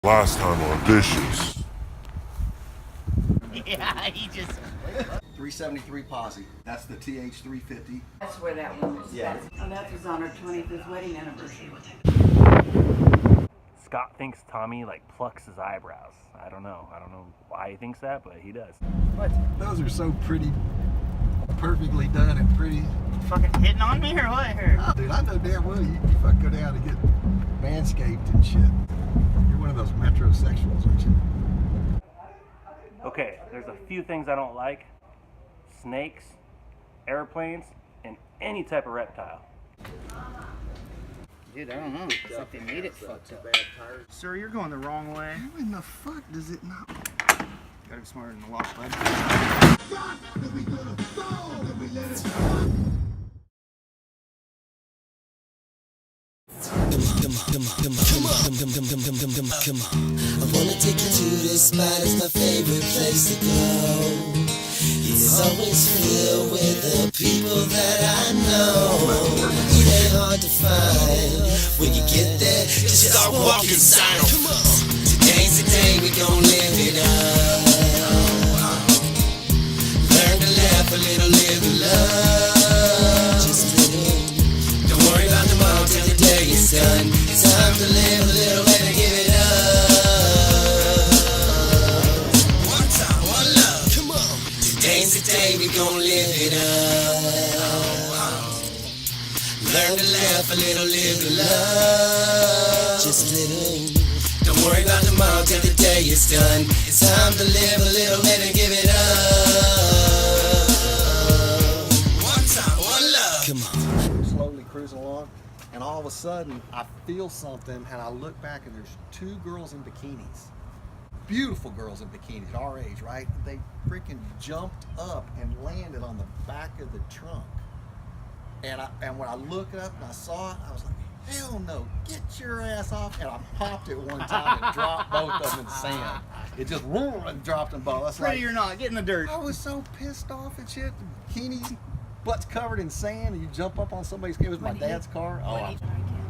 Last time on dishes. Yeah, he just... 373 Posse. That's the TH350. That's where that one was. Yeah. Oh, that was on our 25th wedding anniversary. Scott thinks Tommy like plucks his eyebrows. I don't know why he thinks that, but he does. What? Those are so pretty, perfectly done and pretty. Fucking hitting on me or what here? Oh, dude, I know damn well you fucking go down and get manscaped and shit. You're one of those metrosexuals, aren't you? Okay, there's a few things I don't like. Snakes, airplanes, and any type of reptile. Dude, I don't know. It's like they made it fucked up. Sir, you're going the wrong way. How in the fuck does it not? Gotta be smarter than the lock, bud. I wanna take you to this spot, it's my favorite place to go. It's always filled with the people that I know. It ain't hard to find. When you get there, just start walking inside. Come on. Today's the day we gon' live it up. Learn to laugh a little, live in love. Just a little. Don't worry about tomorrow till the day is done. It's time to live a little and to give it up. One time, one love. Come on. Today's the day we gon' live it up. Learn to laugh a little, live in love. Just a little. Don't worry about tomorrow till the day is done. It's time to live a little bit and give it up. One time, one love. Come on. Slowly cruising along, and all of a sudden I feel something, and I look back, and there's two girls in bikinis. Beautiful girls in bikinis, our age, right? They freaking jumped up and landed on the back of the trunk. And when I looked up and I saw it, I was like, hell no, get your ass off. And I popped it one time and dropped both of them in sand. It just and dropped them both. That's Pretty like, or not, get in the dirt. I was so pissed off and shit. The bikinis, butts covered in sand, and you jump up on somebody's, it was my dad's car. Oh, I can't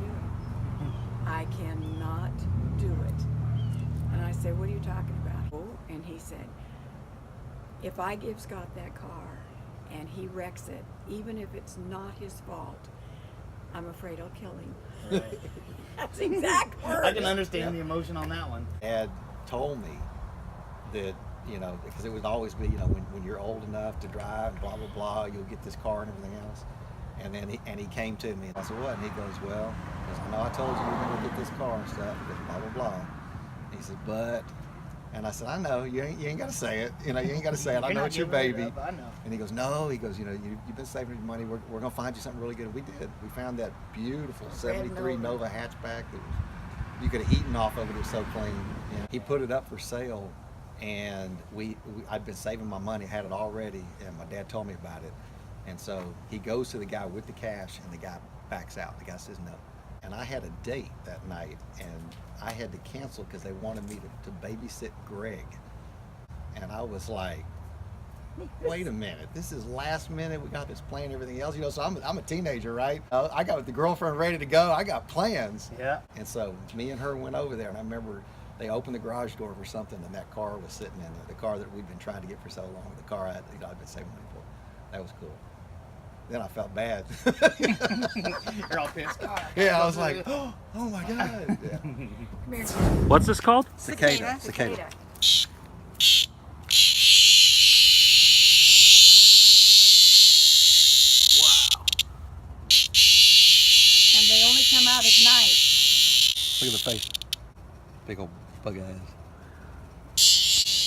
do it. I cannot do it. And I said, what are you talking about? Oh, and he said, if I give Scott that car and he wrecks it, even if it's not his fault, I'm afraid I'll kill him. Right. That's exact words. I can understand the emotion on that one. Dad told me that, you know, because it would always be, you know, when you're old enough to drive, blah, blah, blah, you'll get this car and everything else. And then he came to me, and I said, what? And he goes, well, I know I told you you're going to get this car and stuff, blah, blah, blah. And he said, but, and I said, I know, you ain't got to say it. You know, you ain't got to say it. I know it's your baby. Up, I know. And he goes, no, he goes, you know, you've been saving your money. We're going to find you something really good. We did. We found that beautiful 73 Nova hatchback that was, you could have eaten off of it. It was so clean. And he put it up for sale, and I'd been saving my money, had it already, and my dad told me about it. And so he goes to the guy with the cash, and the guy backs out. The guy says no. And I had a date that night, and I had to cancel because they wanted me to babysit Greg. And I was like, wait a minute, this is last minute. We got this plan, everything else. You know, so I'm a teenager, right? I got the girlfriend ready to go. I got plans. Yeah. And so me and her went over there, and I remember they opened the garage door for something, and that car was sitting in there. The car that we'd been trying to get for so long. The car I'd been saving money for. That was cool. Then I felt bad. You're all pissed. Yeah, I was like, oh my God. Yeah. Come here. What's this called? Cicada. Wow. And they only come out at night. Look at the face. Big old bug eyes.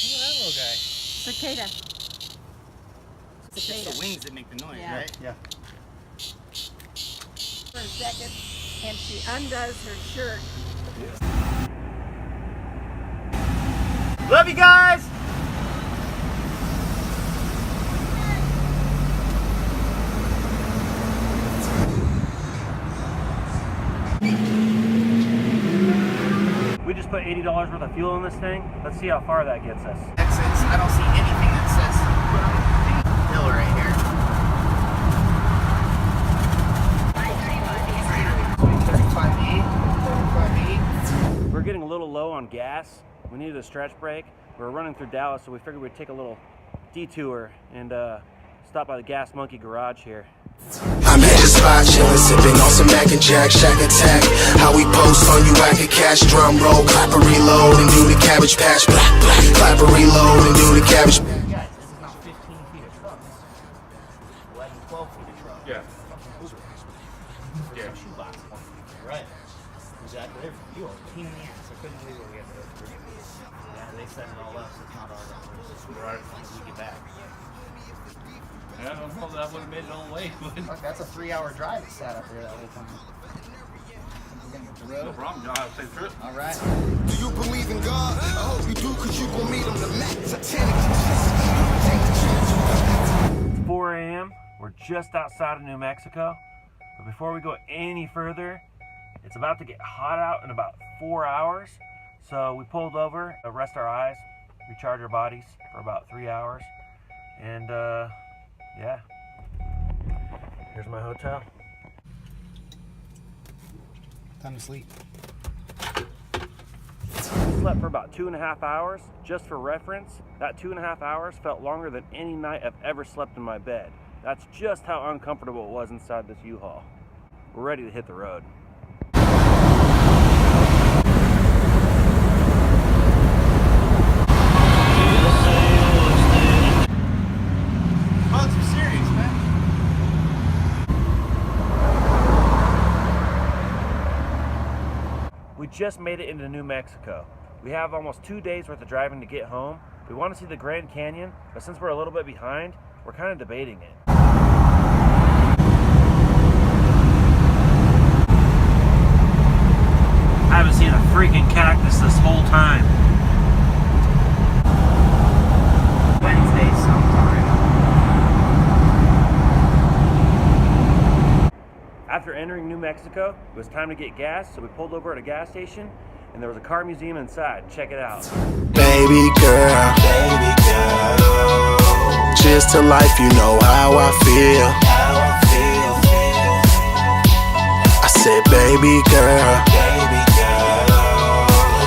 Look at that little guy. Cicada. It's the wings that make the noise, Yeah. right? Yeah. For a second, and she undoes her shirt. Love you guys! We just put $80 worth of fuel in this thing. Let's see how far that gets us. Exits. I don't see anything that says hill right here. getting a little low on gas. We needed a stretch break. We were running through Dallas, so we figured we'd take a little detour and stop by the Gas Monkey garage here. I'm at the spot chillin', sippin' on some Mac and Jack, Shack Attack. How we post on you, I can cash, drum roll, clap a reload, and do the Cabbage patch. Black, black, clap a reload, and do the Cabbage. Guys, this is not 15 feet of truck. This is 11, 12 feet of truck. Yeah. Yeah. Shoebox. Right. Exactly. You are a pain in the ass. I couldn't believe what we had to go through. Yeah, they set it all up, so it's not our fault. Right. Once we get back. Yeah, I don't know that I would have made it all the way. Look, that's a 3-hour drive it sat up there that whole time. No problem, John. Have a safe trip. All right. Do you believe in God? I hope you do, cause you gon' meet him the max. It's 4 a.m. We're just outside of New Mexico. But before we go any further, it's about to get hot out in about 4 hours. So we pulled over to rest our eyes, recharge our bodies for about 3 hours. And yeah, here's my hotel. Time to sleep. Slept for about 2.5 hours. Just for reference, that 2.5 hours felt longer than any night I've ever slept in my bed. That's just how uncomfortable it was inside this U-Haul. We're ready to hit the road. We just made it into New Mexico. We have almost 2 days worth of driving to get home. We want to see the Grand Canyon, but since we're a little bit behind, we're kind of debating it. I haven't seen a freaking cactus this whole time. Wednesday sometime. After entering New Mexico, it was time to get gas, so we pulled over at a gas station, and there was a car museum inside. Check it out. Baby girl, cheers to life, you know how I feel. I said, baby girl,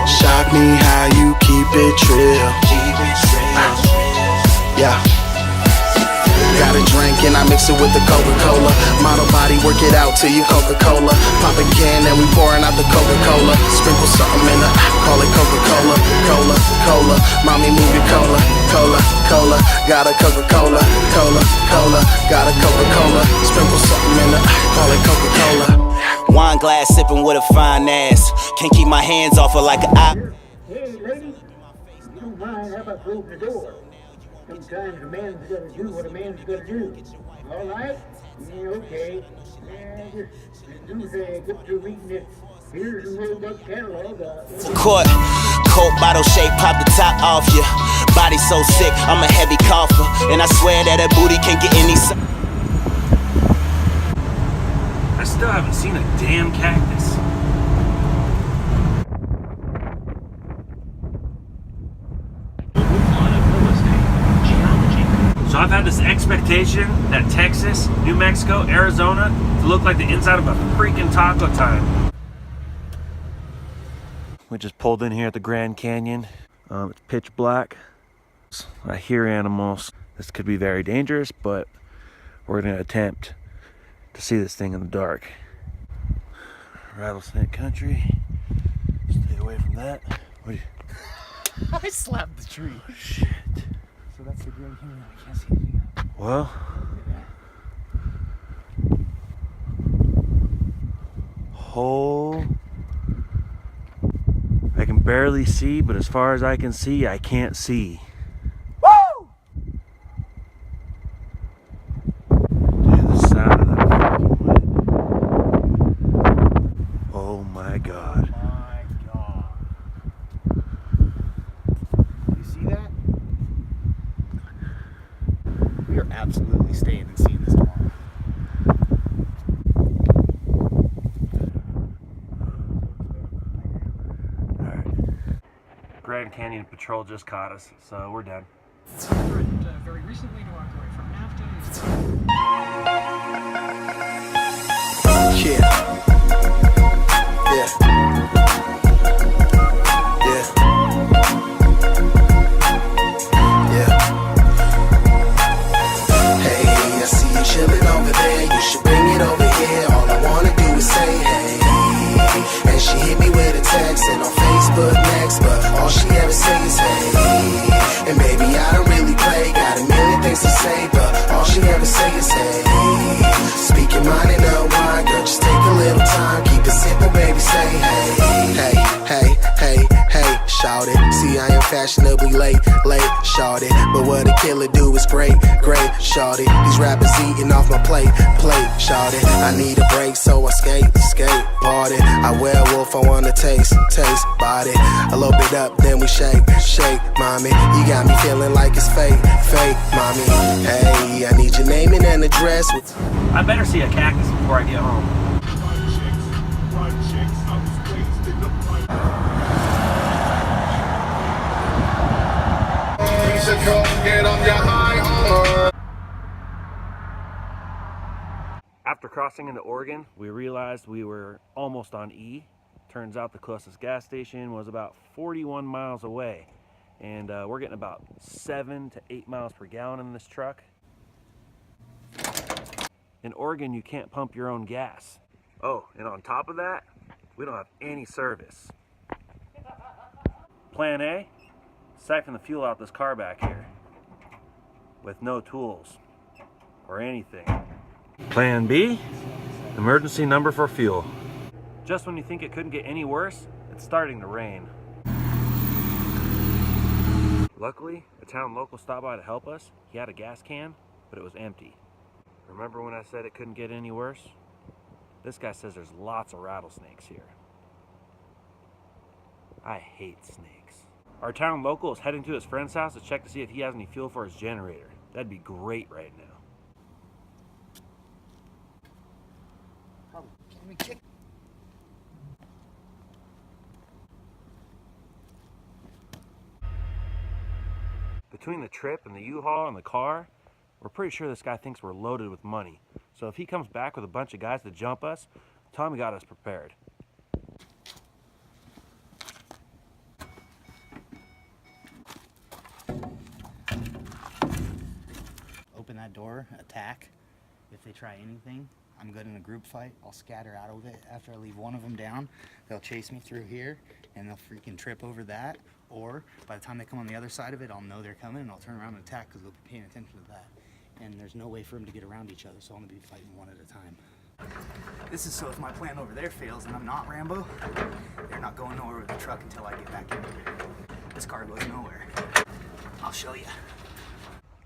shock me how you keep it trill. Yeah. Got a drink and I mix it with the Coca-Cola. Model body, work it out till you Coca-Cola. Pop a can and we pouring out the Coca-Cola. Sprinkle something in the, call it Coca-Cola. Cola, cola, mommy move your cola. Cola, cola, got a Coca-Cola. Cola, cola, got a Coca-Cola. Sprinkle something in the, call it Coca-Cola. Wine glass sipping with a fine ass. Can't keep my hands off her like an eye. Hey, lady, if you don't mind, how about closing the door? Sometimes a man's gotta do what a man's gotta do. All right? Yeah, okay. Yeah, just do say, get through reading it. Here's the rolled up catalog. Court, Coke bottle shape, pop the top off you. Body so sick, I'm a heavy cougher. And I swear that a booty can't get any. I still haven't seen a damn cactus. So I've had this expectation that Texas, New Mexico, Arizona to look like the inside of a freaking taco time. We just pulled in here at the Grand Canyon. It's pitch black. I hear animals. This could be very dangerous, but we're gonna attempt to see this thing in the dark. Rattlesnake country. Stay away from that. I slapped the tree. Oh, shit. So that's the Grand Canyon. I can't see anything. Well, I can barely see, but as far as I can see, I can't see. Woo! Dude, the sound of that fucking wind. Oh my god. My God. You see that? We are absolutely staying and seeing this tomorrow. Grand Canyon Patrol just caught us, so we're done. Very recently to walk away from Afton. Yeah. doubt it. See, I am fashionably late, shawty. But what a killer do is great, shawty. These rappers eating off my plate, shawty. I need a break, so I skate, party. I werewolf, I wanna taste, body. A little bit up, then we shake, mommy. You got me feeling like it's fake, mommy. Hey, I need your name and an address. I better see a cactus before I get home. After crossing into Oregon, we realized we were almost on E. Turns out the closest gas station was about 41 miles away. And we're getting about 7 to 8 miles per gallon in this truck. In Oregon, you can't pump your own gas. Oh, and on top of that, we don't have any service. Plan A, siphon the fuel out this car back here with no tools or anything. Plan B, emergency number for fuel. Just when you think it couldn't get any worse, it's starting to rain. Luckily, a town local stopped by to help us. He had a gas can, but it was empty. Remember when I said it couldn't get any worse? This guy says there's lots of rattlesnakes here. I hate snakes. Our town local is heading to his friend's house to check to see if he has any fuel for his generator. That'd be great right now. Between the trip and the U-Haul and the car, we're pretty sure this guy thinks we're loaded with money. So if he comes back with a bunch of guys to jump us, Tommy got us prepared. Open that door, attack. If they try anything, I'm good in a group fight. I'll scatter out of it after I leave one of them down. They'll chase me through here and they'll freaking trip over that. Or by the time they come on the other side of it, I'll know they're coming and I'll turn around and attack because they'll be paying attention to that. And there's no way for them to get around each other, so I'm gonna be fighting one at a time. This is so if my plan over there fails and I'm not Rambo, they're not going nowhere with the truck until I get back in here. This car goes nowhere. I'll show you.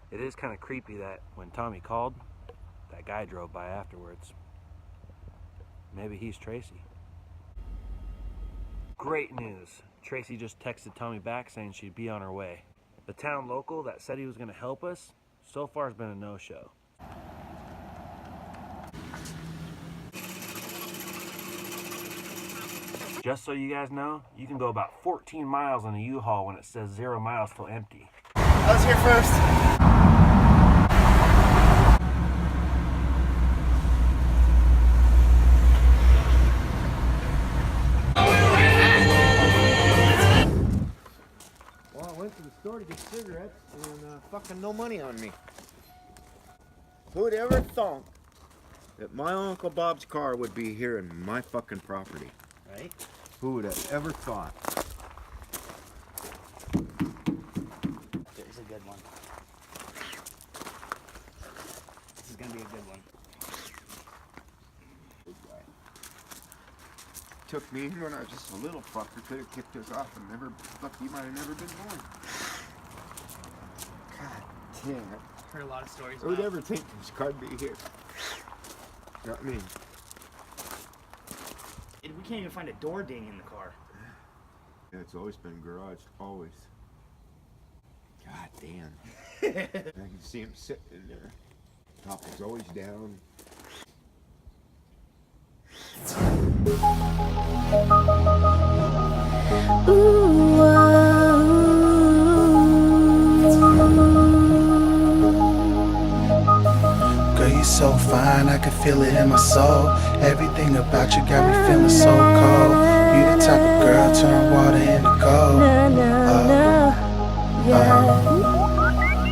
It is kind of creepy that when Tommy called, that guy drove by afterwards. Maybe he's Tracy. Great news. Tracy just texted Tommy back saying she'd be on her way. The town local that said he was going to help us, so far has been a no-show. Just so you guys know, you can go about 14 miles on a U-Haul when it says 0 miles till empty. I was here first. Went to the store to get cigarettes and fucking no money on me. Who'd ever thought that my Uncle Bob's car would be here in my fucking property? Right? Who would have ever thought? There's a good one. This is gonna be a good one. Good guy. Took me when I was just a little fucker, could have kicked us off and never, fuck, you might have never been born. God damn it. Heard a lot of stories Who'd about ever think this car'd be here? You know what I mean? We can't even find a door ding in the car. Yeah, it's always been garaged, always. God damn. I can see him sitting in there. Top is always down. Girl, you so fine, I can feel it in my soul. Everything about you got me feeling so cold. You the type of girl turn water into gold.